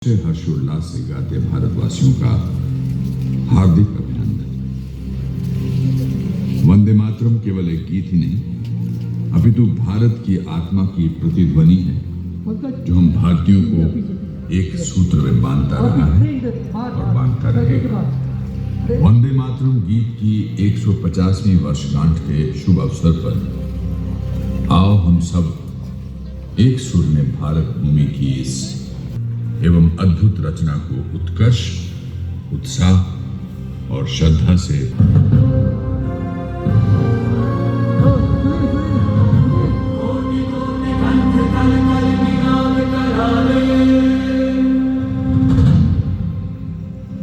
से हर्षोल्लास से गाते भारतवासियों का हार्दिक अभिनंदन। वंदे मातरम केवल एक गीत ही नहीं अपितु भारत की आत्मा की प्रतिध्वनि है जो हम भारतीयों को एक सूत्र में बांधता रहा है और बांधता रहेगा। वंदे मातरम गीत की 150वीं वर्षगांठ के शुभ अवसर पर आओ हम सब एक सुर में भारत भूमि की इस एवं अद्भुत रचना को उत्कर्ष, उत्साह और श्रद्धा से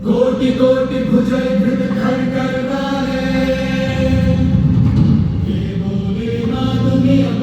कोटि कोटि भुजल धृत खर कर डाले, ये बोले ना तुम्हें अब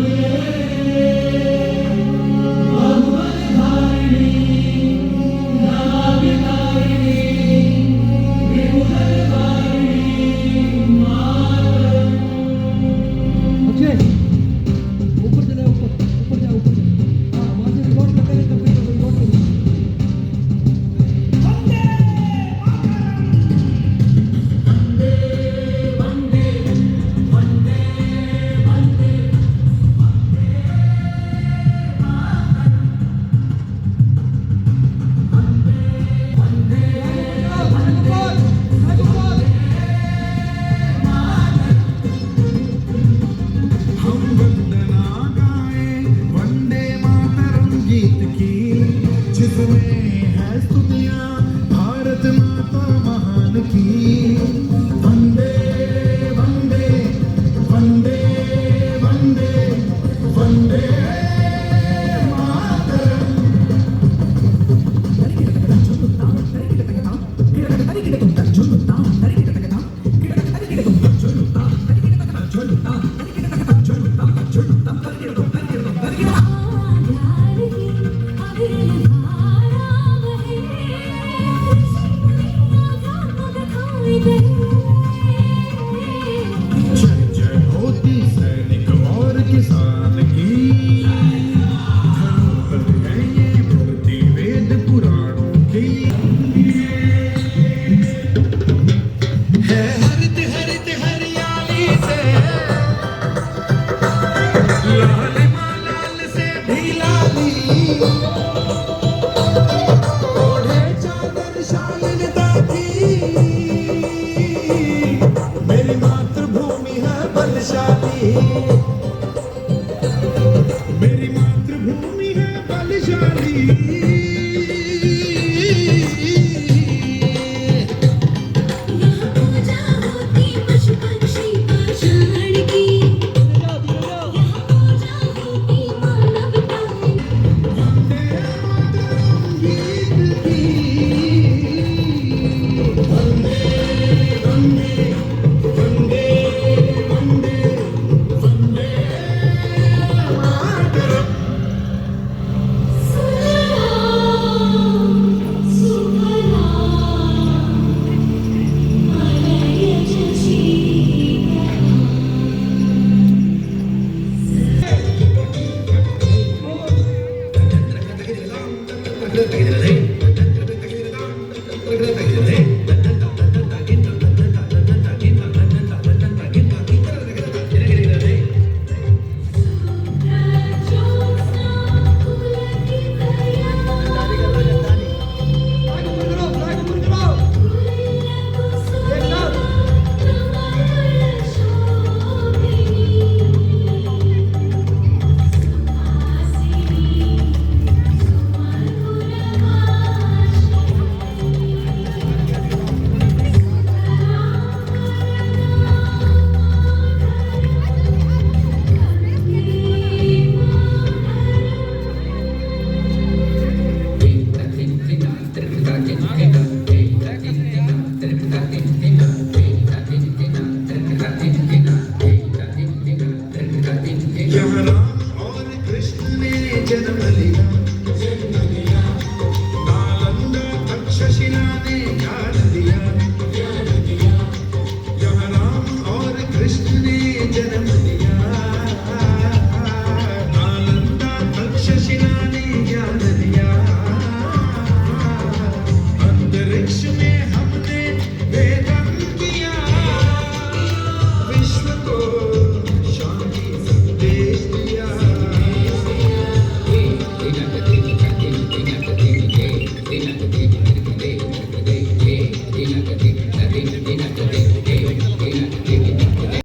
मेरी मातृभूमि है बलशाली।